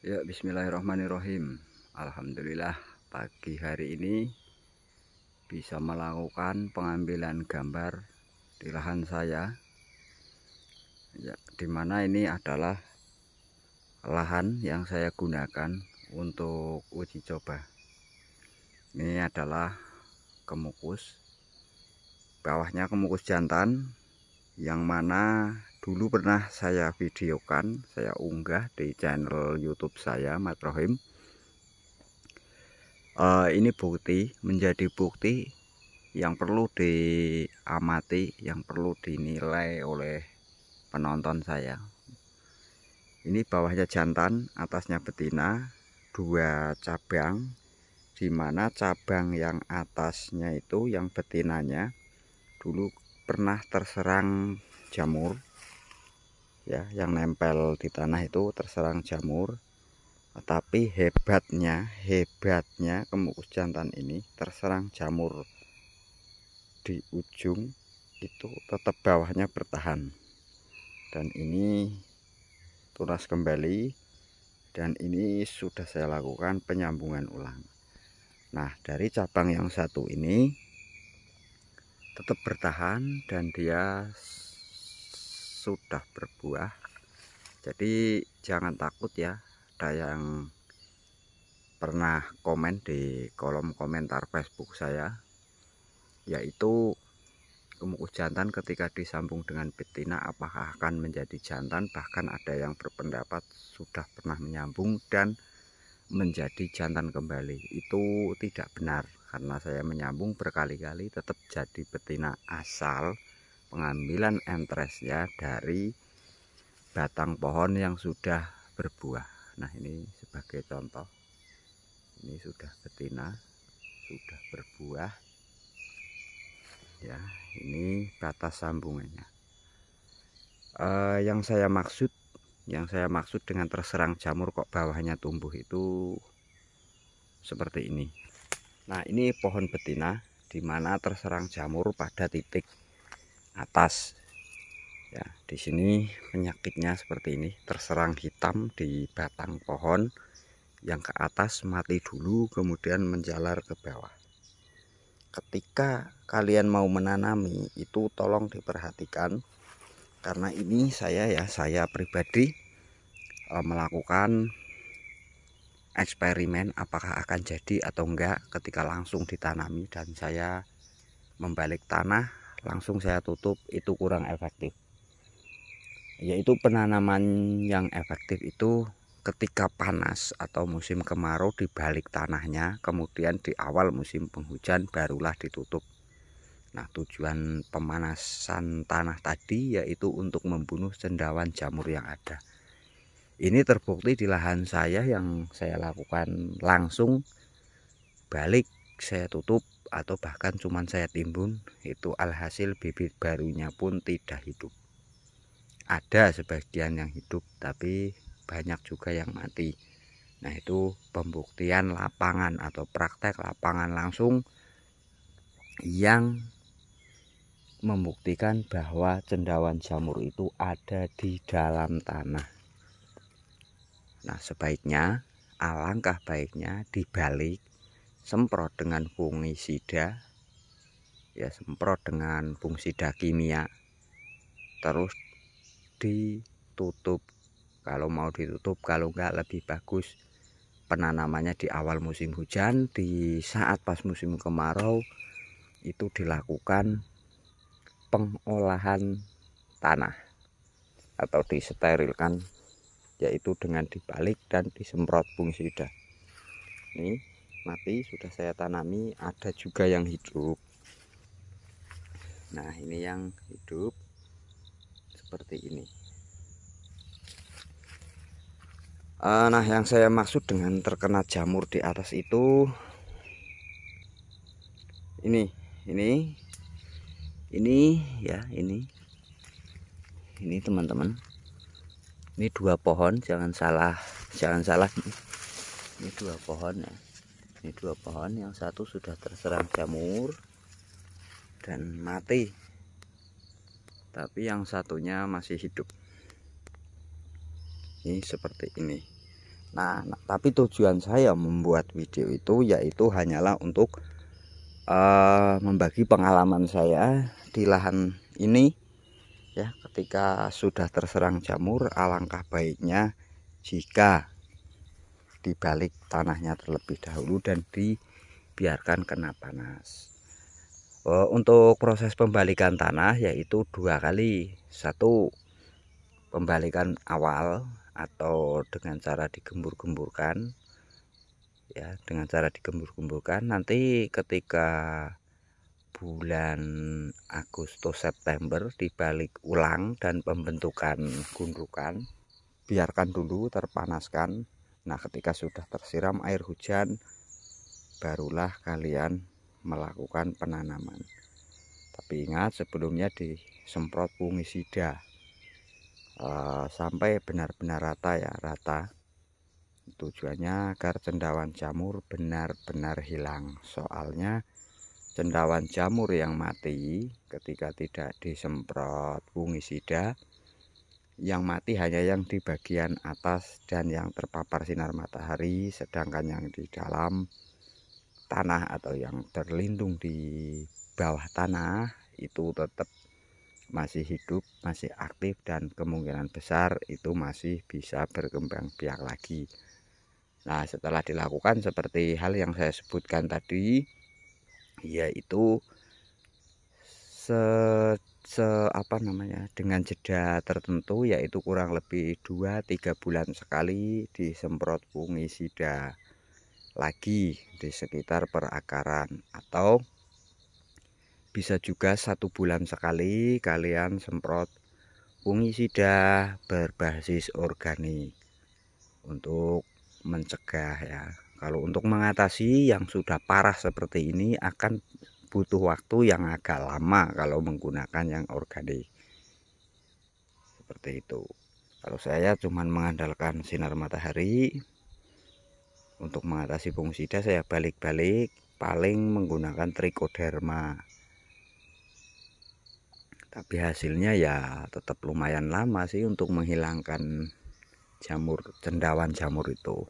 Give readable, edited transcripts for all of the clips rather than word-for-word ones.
Ya, bismillahirrahmanirrahim. Alhamdulillah pagi hari ini bisa melakukan pengambilan gambar di lahan saya. Ya, dimana ini adalah lahan yang saya gunakan untuk uji coba. Ini adalah kemukus, bawahnya kemukus jantan, yang mana dulu pernah saya videokan, saya unggah di channel YouTube saya, Mat Rohim. Ini menjadi bukti yang perlu diamati, yang perlu dinilai oleh penonton saya. Ini bawahnya jantan, atasnya betina, dua cabang, dimana cabang yang atasnya itu, yang betinanya dulu pernah terserang jamur, ya, yang nempel di tanah itu terserang jamur. Tapi hebatnya kemukus jantan ini terserang jamur di ujung itu tetap bawahnya bertahan, dan ini tunas kembali, dan ini sudah saya lakukan penyambungan ulang. Nah, dari cabang yang satu ini tetap bertahan dan dia sudah berbuah. Jadi jangan takut ya, ada yang pernah komen di kolom komentar Facebook saya, yaitu kemukus jantan ketika disambung dengan betina apakah akan menjadi jantan. Bahkan ada yang berpendapat sudah pernah menyambung dan menjadi jantan kembali. Itu tidak benar, karena saya menyambung berkali-kali tetap jadi betina, asal pengambilan entresnya dari batang pohon yang sudah berbuah. Nah, ini sebagai contoh, ini sudah betina, sudah berbuah ya. Ini batas sambungannya. Yang saya maksud dengan terserang jamur kok bawahnya tumbuh itu seperti ini. Nah, ini pohon betina dimana terserang jamur pada titik atas ya. Di sini penyakitnya seperti ini, terserang hitam di batang pohon, yang ke atas mati dulu kemudian menjalar ke bawah. Ketika kalian mau menanami itu tolong diperhatikan, karena ini saya pribadi melakukan eksperimen apakah akan jadi atau enggak ketika langsung ditanami, dan saya membalik tanah langsung saya tutup, itu kurang efektif. Yaitu penanaman yang efektif itu ketika panas atau musim kemarau dibalik tanahnya, kemudian di awal musim penghujan barulah ditutup. Nah, tujuan pemanasan tanah tadi yaitu untuk membunuh cendawan jamur yang ada. Ini terbukti di lahan saya yang saya lakukan langsung balik saya tutup atau bahkan cuman saya timbun, itu alhasil bibit barunya pun tidak hidup. Ada sebagian yang hidup tapi banyak juga yang mati. Nah, itu pembuktian lapangan atau praktek lapangan langsung yang membuktikan bahwa cendawan jamur itu ada di dalam tanah. Nah, sebaiknya, alangkah baiknya dibalik, semprot dengan fungisida, ya, semprot dengan fungisida kimia, terus ditutup. Kalau mau ditutup, kalau enggak lebih bagus penanamannya di awal musim hujan. Di saat pas musim kemarau itu dilakukan pengolahan tanah atau disterilkan, yaitu dengan dibalik dan disemprot fungisida. Ini mati sudah saya tanami, ada juga yang hidup. Nah, ini yang hidup seperti ini. Nah, yang saya maksud dengan terkena jamur di atas itu ini ya, ini teman-teman, ini dua pohon, jangan salah ini dua pohon ya, ini dua pohon, yang satu sudah terserang jamur dan mati, tapi yang satunya masih hidup. Ini seperti ini. Tapi tujuan saya membuat video itu yaitu hanyalah untuk membagi pengalaman saya di lahan ini ya. Ketika sudah terserang jamur, alangkah baiknya jika dibalik tanahnya terlebih dahulu dan dibiarkan kena panas. Untuk proses pembalikan tanah yaitu 2 kali. Satu, pembalikan awal atau dengan cara digembur-gemburkan ya, dengan cara digembur-gemburkan. Nanti ketika bulan Agustus September dibalik ulang dan pembentukan gundukan, biarkan dulu terpanaskan. Nah, ketika sudah tersiram air hujan, barulah kalian melakukan penanaman. Tapi ingat, sebelumnya disemprot fungisida sampai benar-benar rata ya, rata. Tujuannya agar cendawan jamur benar-benar hilang. Soalnya cendawan jamur yang mati ketika tidak disemprot fungisida, yang mati hanya yang di bagian atas dan yang terpapar sinar matahari, sedangkan yang di dalam tanah atau yang terlindung di bawah tanah itu tetap masih hidup, masih aktif, dan kemungkinan besar itu masih bisa berkembang biak lagi. Nah, setelah dilakukan seperti hal yang saya sebutkan tadi, yaitu dengan jeda tertentu, yaitu kurang lebih 2-3 bulan sekali disemprot fungisida lagi di sekitar perakaran, atau bisa juga 1 bulan sekali kalian semprot fungisida berbasis organik untuk mencegah ya. Kalau untuk mengatasi yang sudah parah seperti ini akan butuh waktu yang agak lama kalau menggunakan yang organik seperti itu. Kalau saya cuman mengandalkan sinar matahari untuk mengatasi fungisida, saya balik-balik paling menggunakan trichoderma. Tapi hasilnya ya tetap lumayan lama sih untuk menghilangkan jamur, cendawan jamur itu.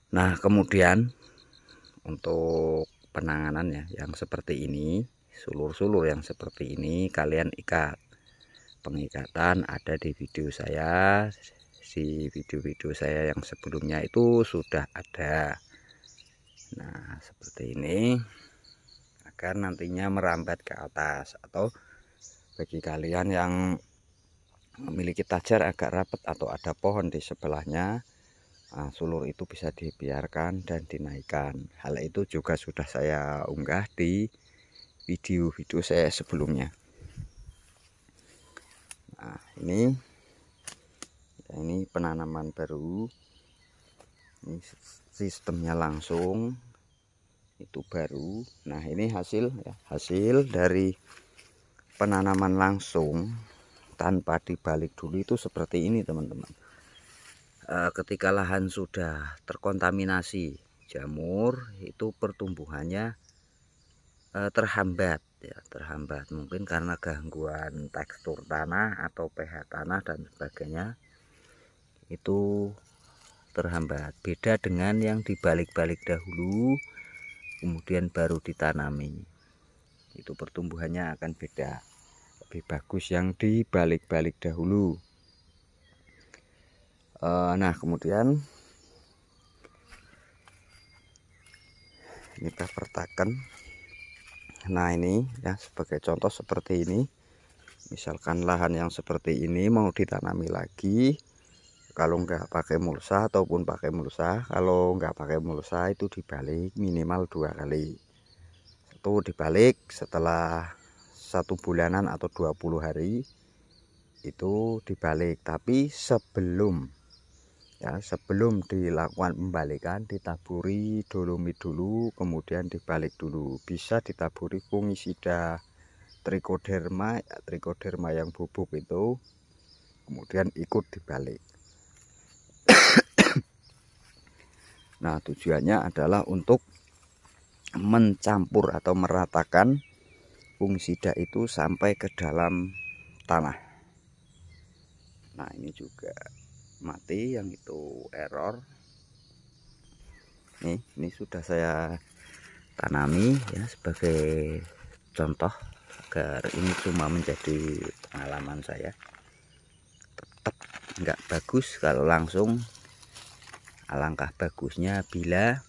Nah, kemudian untuk penanganannya yang seperti ini, sulur-sulur yang seperti ini kalian ikat. Pengikatan ada di video saya, di video-video saya yang sebelumnya itu sudah ada. Nah, seperti ini agar nantinya merambat ke atas, atau bagi kalian yang memiliki tajar agak rapat atau ada pohon di sebelahnya, sulur itu bisa dibiarkan dan dinaikkan. Hal itu juga sudah saya unggah di video-video saya sebelumnya. Nah, ini penanaman baru. Ini sistemnya langsung itu baru. Nah, ini hasil ya, hasil dari penanaman langsung tanpa dibalik dulu itu seperti ini, teman-teman. Ketika lahan sudah terkontaminasi jamur, itu pertumbuhannya terhambat ya, terhambat mungkin karena gangguan tekstur tanah atau pH tanah dan sebagainya, itu terhambat. Beda dengan yang dibalik-balik dahulu kemudian baru ditanami, itu pertumbuhannya akan beda, lebih bagus yang dibalik-balik dahulu. Nah, kemudian kita pertakan. Nah, ini ya sebagai contoh seperti ini. Misalkan lahan yang seperti ini mau ditanami lagi, kalau nggak pakai mulsa ataupun pakai mulsa, kalau nggak pakai mulsa itu dibalik minimal 2 kali. Satu dibalik setelah 1 bulanan atau 20 hari itu dibalik, tapi sebelum dilakukan pembalikan ditaburi dolomit dulu, kemudian dibalik dulu. Bisa ditaburi fungisida trichoderma yang bubuk itu, kemudian ikut dibalik. Nah, tujuannya adalah untuk mencampur atau meratakan fungisida itu sampai ke dalam tanah. Nah, ini juga mati, yang itu error. Ini sudah saya tanami ya sebagai contoh agar ini cuma menjadi pengalaman saya. Tetap nggak bagus kalau langsung. Alangkah bagusnya bila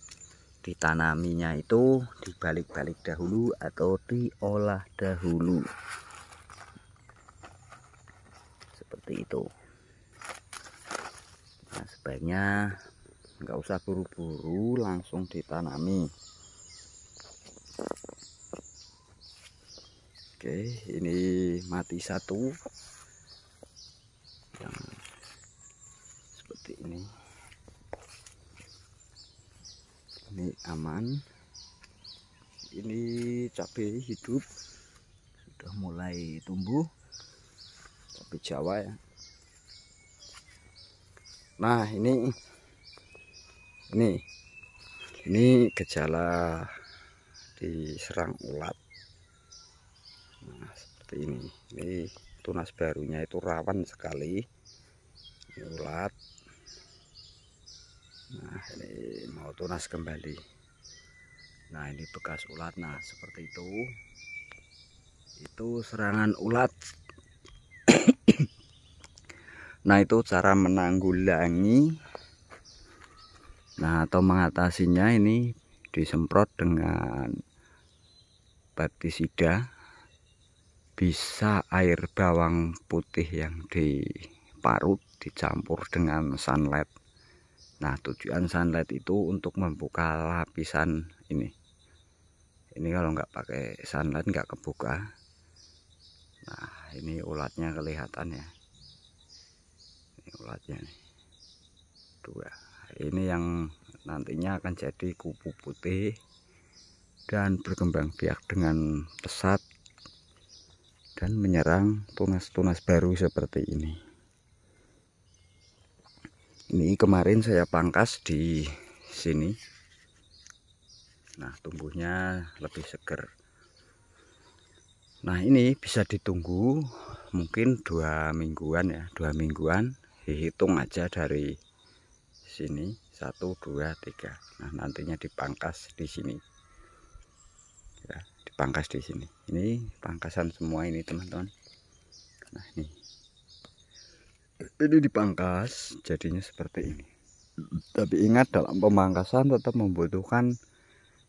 ditanaminya itu dibalik-balik dahulu atau diolah dahulu, seperti itu. Nah, sebaiknya nggak usah buru-buru langsung ditanami. Oke, ini mati satu yang seperti ini. Ini aman. Ini cabai hidup sudah mulai tumbuh, cabai Jawa ya. Nah, ini gejala diserang ulat. Nah, seperti ini. Ini tunas barunya itu rawan sekali ini ulat. Nah, ini mau tunas kembali. Nah, ini bekas ulat. Nah, seperti itu. Itu serangan ulat. Nah, itu cara menanggulangi. Nah, atau mengatasinya ini disemprot dengan pestisida. Bisa air bawang putih yang diparut dicampur dengan sunlight. Nah, tujuan sunlight itu untuk membuka lapisan ini. Ini kalau nggak pakai sunlight nggak kebuka. Nah, ini ulatnya kelihatan ya. Ini ulatnya nih. Dua. Ini yang nantinya akan jadi kupu putih dan berkembang biak dengan pesat dan menyerang tunas-tunas baru seperti ini. Ini kemarin saya pangkas di sini. Nah, tumbuhnya lebih seger. Nah, ini bisa ditunggu mungkin 2 mingguan ya, 2 mingguan. Dihitung aja dari sini 1, 2, 3. Nah, nantinya dipangkas di sini. Ya, dipangkas di sini. Ini pangkasan semua ini, teman-teman. Nah, ini dipangkas jadinya seperti ini. Tapi ingat, dalam pemangkasan tetap membutuhkan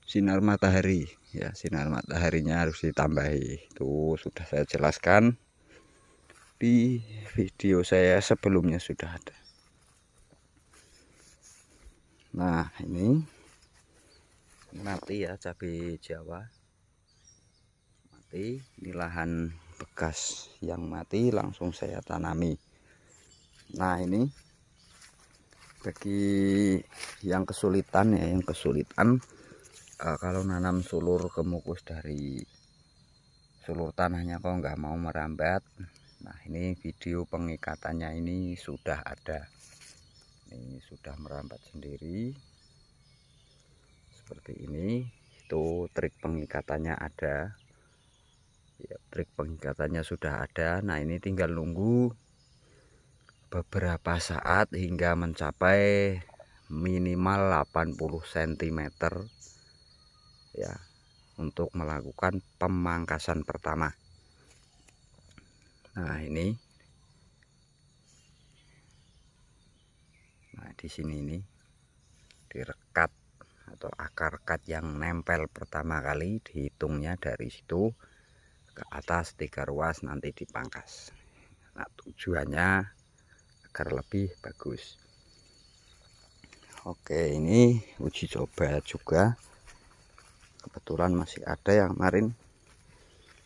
sinar matahari ya. Sinar mataharinya harus ditambahi. Itu sudah saya jelaskan di video saya sebelumnya, sudah ada. Nah, ini mati ya, cabai Jawa mati. Ini lahan bekas yang mati langsung saya tanami. Nah, ini bagi yang kesulitan ya, kalau nanam sulur kemukus dari sulur tanahnya kok nggak mau merambat. Nah, ini video pengikatannya ini sudah ada. Ini sudah merambat sendiri seperti ini. Itu trik pengikatannya ada ya, trik pengikatannya sudah ada. Nah, ini tinggal nunggu beberapa saat hingga mencapai minimal 80 cm ya, untuk melakukan pemangkasan pertama. Nah, ini. Nah, di sini ini direkat atau akar kat yang nempel pertama kali, dihitungnya dari situ ke atas 3 ruas, nanti dipangkas. Nah, tujuannya agar lebih bagus. Oke, ini uji coba juga. Kebetulan masih ada yang kemarin.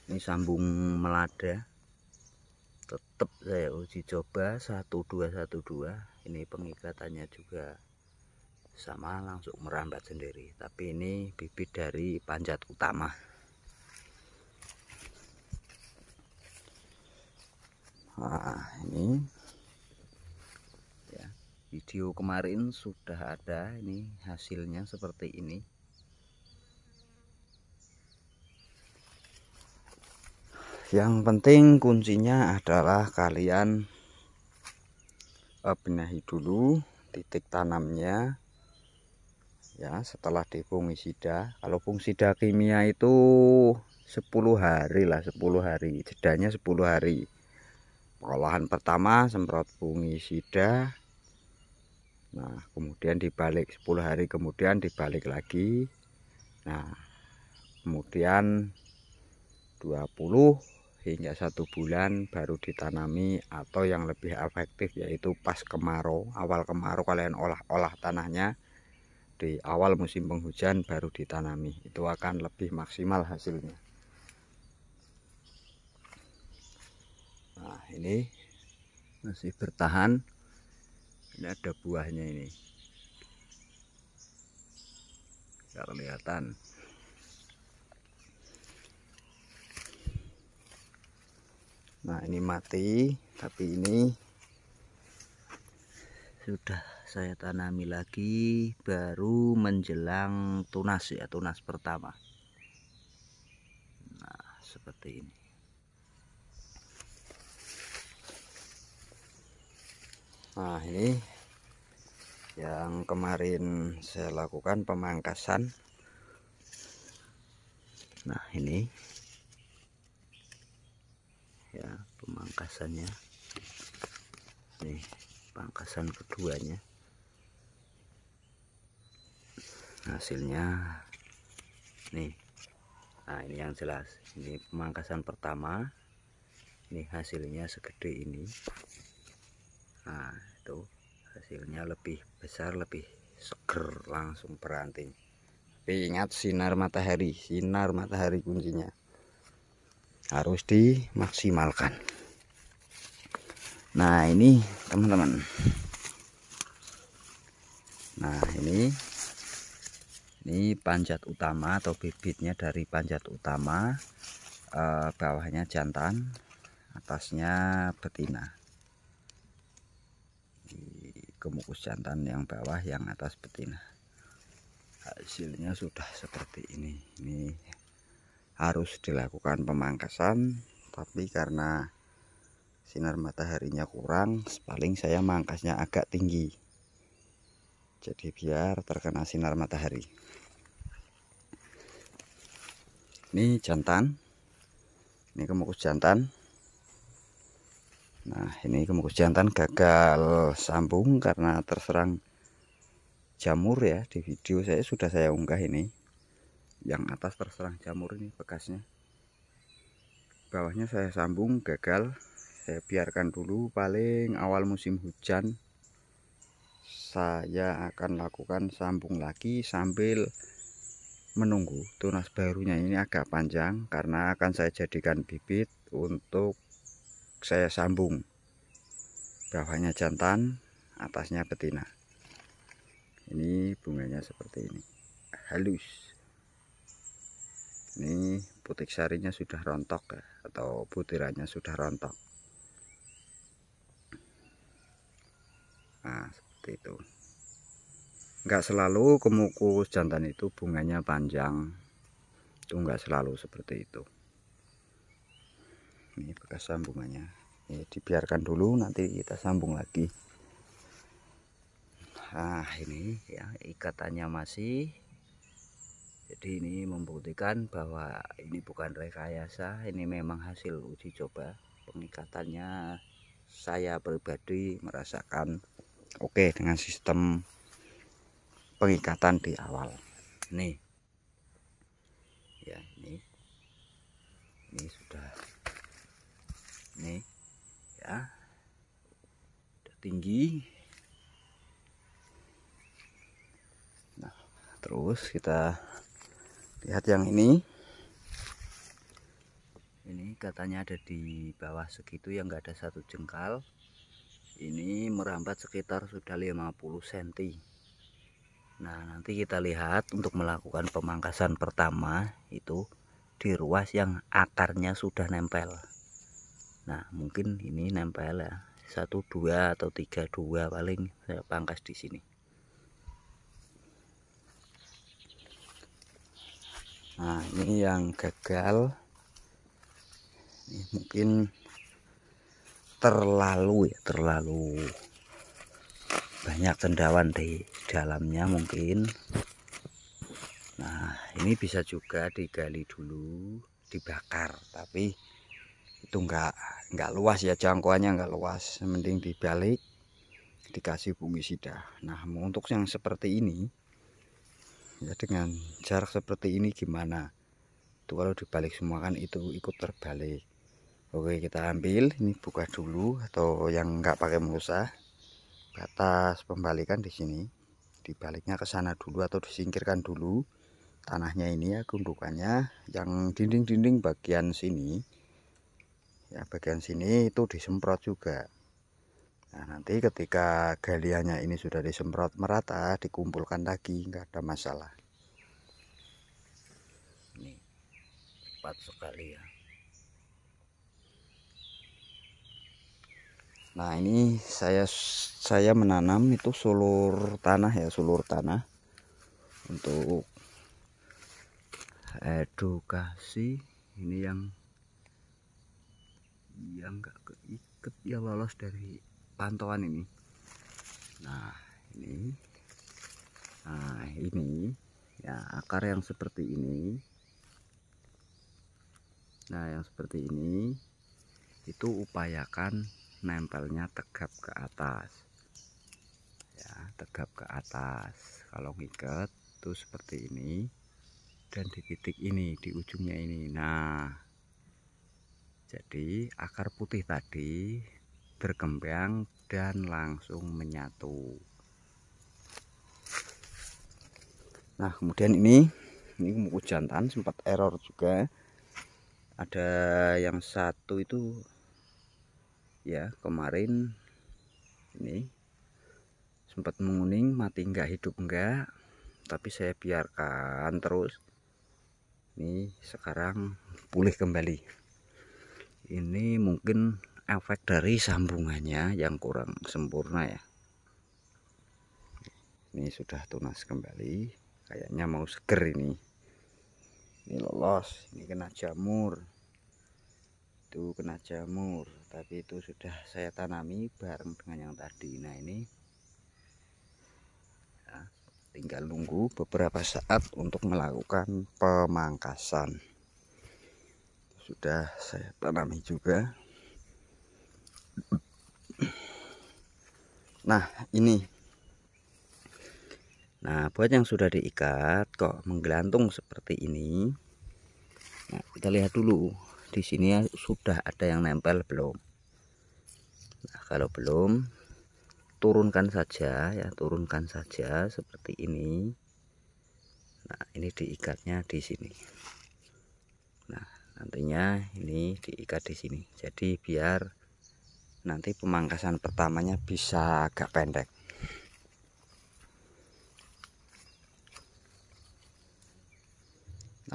Ini sambung melada. Tetap saya uji coba 1212. Ini pengikatannya juga sama, langsung merambat sendiri. Tapi ini bibit dari panjat utama. Nah, ini ya, video kemarin sudah ada. Ini hasilnya seperti ini. Yang penting kuncinya adalah kalian benahi dulu titik tanamnya ya, setelah di fungisida. Kalau fungisida kimia itu 10 hari lah, 10 hari, jedanya 10 hari. Pengolahan pertama semprot fungisida, nah kemudian dibalik 10 hari kemudian dibalik lagi, nah kemudian 20 hingga 1 bulan baru ditanami, atau yang lebih efektif yaitu pas kemarau. Awal kemarau kalian olah tanahnya, di awal musim penghujan baru ditanami, itu akan lebih maksimal hasilnya. Nah ini masih bertahan, ini ada buahnya, ini nggak kelihatan. Nah ini mati, tapi ini sudah saya tanami lagi, baru menjelang tunas ya, tunas pertama. Nah seperti ini. Nah ini yang kemarin saya lakukan pemangkasan. Nah ini ya pemangkasannya, nih pangkasan keduanya, hasilnya nih. Nah ini yang jelas, ini pemangkasan pertama, ini hasilnya segede ini. Nah itu hasilnya lebih besar, lebih seger, langsung beranting. Tapi ingat, sinar matahari kuncinya harus dimaksimalkan. Nah ini teman-teman, nah ini panjat utama atau bibitnya dari panjat utama, bawahnya jantan, atasnya betina. Di kemukus jantan yang bawah, yang atas betina. Hasilnya sudah seperti ini. Ini harus dilakukan pemangkasan, tapi karena sinar mataharinya kurang, paling saya mangkasnya agak tinggi, jadi biar terkena sinar matahari. Ini jantan, ini kemukus jantan. Nah ini kemukus jantan gagal sambung karena terserang jamur ya. Di video sudah saya unggah ini, yang atas terserang jamur, ini bekasnya. Bawahnya saya sambung, gagal. Saya biarkan dulu, paling awal musim hujan saya akan lakukan sambung lagi sambil menunggu tunas barunya. Ini agak panjang karena akan saya jadikan bibit untuk saya sambung. Bawahnya jantan, atasnya betina. Ini bunganya seperti ini, halus. Ini putik sarinya sudah rontok ya, atau butirannya sudah rontok. Nah seperti itu. Enggak selalu kemukus jantan itu bunganya panjang, itu enggak selalu seperti itu. Ini bekas sambungannya, ini dibiarkan dulu, nanti kita sambung lagi. Nah ini ya ikatannya masih. Jadi ini membuktikan bahwa ini bukan rekayasa, ini memang hasil uji coba. Pengikatannya saya pribadi merasakan oke dengan sistem pengikatan di awal. Nih ya, ini sudah, nih ya, udah tinggi. Nah terus kita lihat yang ini katanya ada di bawah segitu yang enggak ada satu jengkal. Ini merambat sekitar sudah 50 cm. Nah nanti kita lihat untuk melakukan pemangkasan pertama itu di ruas yang akarnya sudah nempel. Nah mungkin ini nempel ya, 1, 2 atau 3, 2 paling saya pangkas di sini. Nah ini yang gagal, ini mungkin terlalu banyak cendawan di dalamnya mungkin. Nah, ini bisa juga digali dulu, dibakar, tapi itu enggak luas ya, jangkauannya enggak luas, mending dibalik dikasih fungisida. Nah, untuk yang seperti ini ya, dengan jarak seperti ini gimana itu kalau dibalik semua kan itu ikut terbalik. Oke, kita ambil ini, buka dulu, atau yang enggak pakai mulsa, batas pembalikan di sini, dibaliknya ke sana dulu atau disingkirkan dulu tanahnya ini ya, gundukannya. Yang dinding-dinding bagian sini ya, bagian sini itu disemprot juga. Nah, nanti ketika galiannya ini sudah disemprot merata, dikumpulkan lagi, enggak ada masalah. Ini cepat sekali ya. Nah, ini saya menanam itu sulur tanah ya, sulur tanah untuk edukasi. Ini yang nggak keiket ya, lolos dari pantauan ini. Nah, ini ya, akar yang seperti ini. Nah, yang seperti ini itu upayakan nempelnya tegap ke atas ya, tegap ke atas. Kalau ngikat tuh seperti ini, dan di titik ini, di ujungnya ini. Nah, jadi akar putih tadi berkembang dan langsung menyatu. Nah, kemudian ini muku jantan sempat error juga. Ada yang satu itu ya, kemarin ini sempat menguning, mati enggak, hidup enggak, tapi saya biarkan terus. Ini sekarang pulih kembali. Ini mungkin efek dari sambungannya yang kurang sempurna ya. Ini sudah tunas kembali, kayaknya mau seger ini. Ini lolos, ini kena jamur. Itu kena jamur, tapi itu sudah saya tanami bareng dengan yang tadi. Nah, ini ya, tinggal nunggu beberapa saat untuk melakukan pemangkasan. Sudah saya tanami juga. Nah, ini, nah buat yang sudah diikat kok menggelantung seperti ini. Nah, kita lihat dulu di sini ya, sudah ada yang nempel belum. Nah, kalau belum, turunkan saja ya, turunkan saja seperti ini. Nah, ini diikatnya di sini. Nah, nantinya ini diikat di sini, jadi biar nanti pemangkasan pertamanya bisa agak pendek.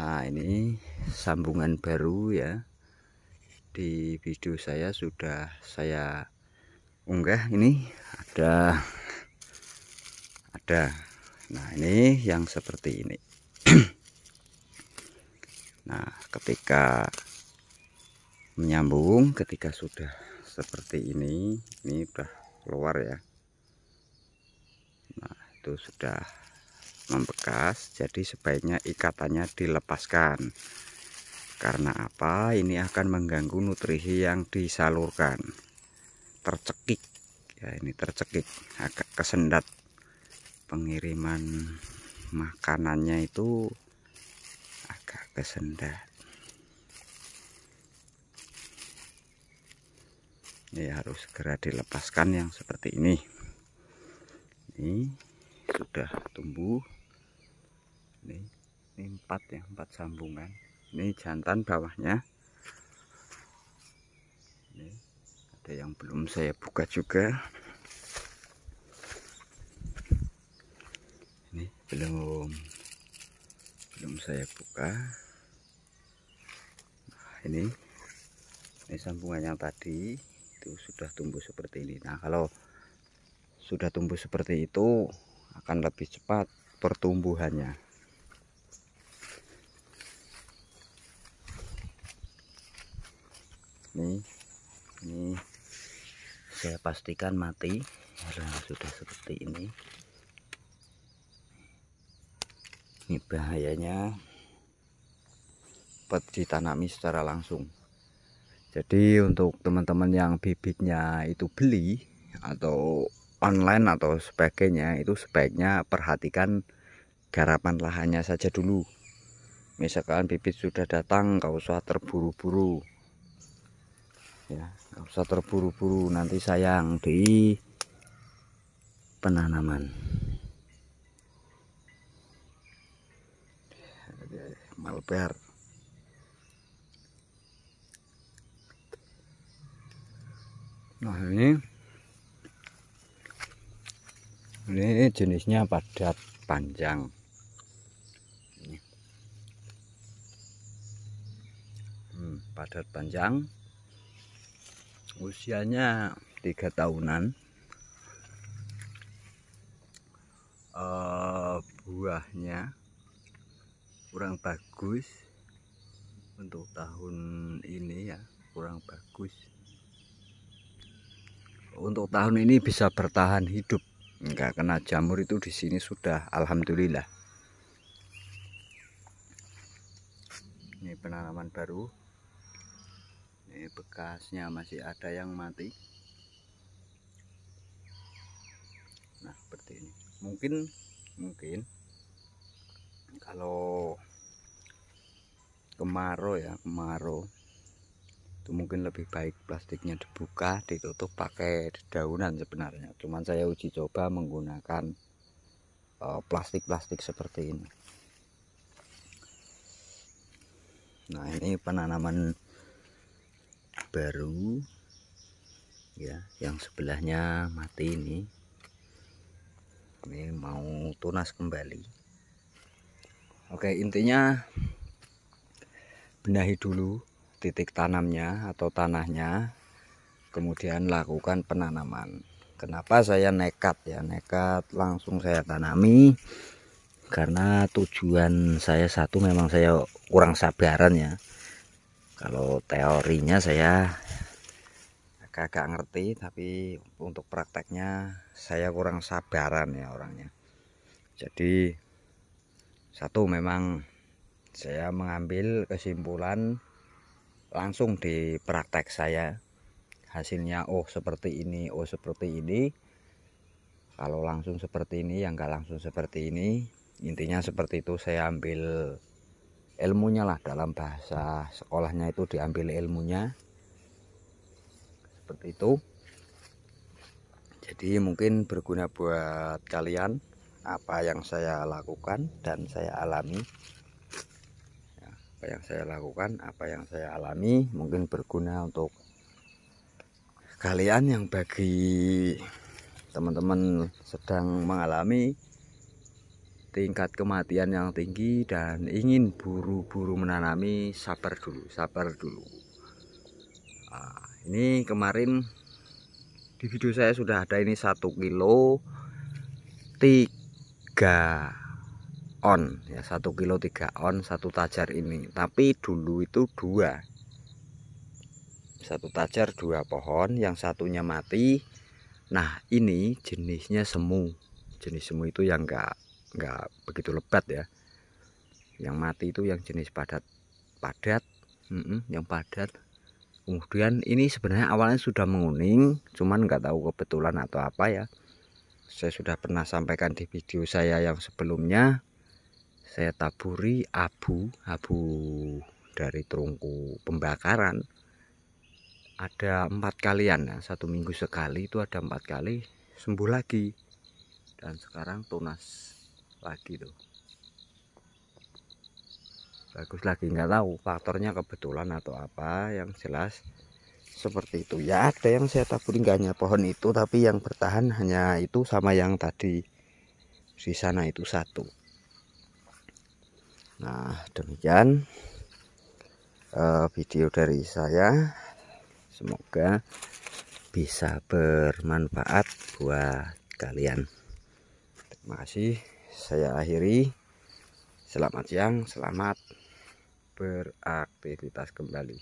Nah, ini sambungan baru ya, di video saya sudah saya unggah. Ini ada. Nah, ini yang seperti ini. Nah, ketika menyambung, ketika sudah seperti ini udah keluar ya. Nah, itu sudah membekas, jadi sebaiknya ikatannya dilepaskan. Karena apa? Ini akan mengganggu nutrisi yang disalurkan. Tercekik ya, ini tercekik, agak kesendat. Pengiriman makanannya itu agak kesendat. Ini harus segera dilepaskan yang seperti ini. Ini sudah tumbuh. Ini 4 ya, 4 sambungan. Ini jantan bawahnya. Ini ada yang belum saya buka juga. Ini belum saya buka. Nah, ini sambungan yang tadi itu sudah tumbuh seperti ini. Nah, kalau sudah tumbuh seperti itu akan lebih cepat pertumbuhannya. Ini saya pastikan mati Nah, sudah seperti ini. Ini bahayanya ditanami secara langsung. Jadi untuk teman-teman yang bibitnya itu beli atau online atau sebagainya, itu sebaiknya perhatikan garapan lahannya saja dulu. Misalkan bibit sudah datang, nggak usah terburu-buru ya, nggak usah terburu-buru, nanti sayang di penanaman. Malber. Nah ini jenisnya padat panjang. Padat panjang, usianya 3 tahunan. Buahnya kurang bagus untuk tahun ini ya, kurang bagus. Untuk tahun ini bisa bertahan hidup, nggak kena jamur, itu di sini sudah alhamdulillah. Ini penanaman baru. Ini bekasnya masih ada yang mati. Nah seperti ini. Mungkin kalau kemarau itu mungkin lebih baik plastiknya dibuka, ditutup pakai dedaunan sebenarnya. Cuman saya uji coba menggunakan plastik seperti ini. Nah ini penanaman baru ya, yang sebelahnya mati ini mau tunas kembali. Oke, intinya benahi dulu titik tanamnya atau tanahnya, kemudian lakukan penanaman. Kenapa saya nekat langsung saya tanami? Karena tujuan saya satu, memang saya kurang sabaran ya. Kalau teorinya saya agak ngerti, tapi untuk prakteknya saya kurang sabaran ya orangnya. Jadi satu, memang saya mengambil kesimpulan langsung di praktek saya, hasilnya seperti ini, seperti ini. Kalau langsung seperti ini, yang enggak langsung seperti ini. Intinya seperti itu, saya ambil ilmunya lah, dalam bahasa sekolahnya itu diambil ilmunya seperti itu. Jadi mungkin berguna buat kalian apa yang saya lakukan dan saya alami. Apa yang saya alami mungkin berguna untuk kalian yang bagi teman-teman sedang mengalami tingkat kematian yang tinggi dan ingin buru-buru menanami, sabar dulu. Nah, ini kemarin di video saya sudah ada ini 1 kilo 3 on ya, 1 kilo 3 on satu tajar ini. Tapi dulu itu 1 tajar 2 pohon, yang satunya mati. Nah ini jenisnya semu. Jenis semu itu yang enggak begitu lebat ya. Yang mati itu yang jenis padat, yang padat. Kemudian ini sebenarnya awalnya sudah menguning, cuman nggak tahu kebetulan atau apa ya. Saya sudah pernah sampaikan di video saya yang sebelumnya. Saya taburi abu dari terungku pembakaran. Ada 4 kalian ya, 1 minggu sekali itu ada 4 kali, sembuh lagi. Dan sekarang tunas lagi tuh. Bagus lagi, nggak tahu faktornya kebetulan atau apa, yang jelas seperti itu ya. Ada yang saya taburi nggak hanya pohon itu, tapi yang bertahan hanya itu sama yang tadi di sana itu 1. Nah demikian video dari saya, semoga bisa bermanfaat buat kalian. Terima kasih, saya akhiri. Selamat siang, selamat beraktivitas kembali.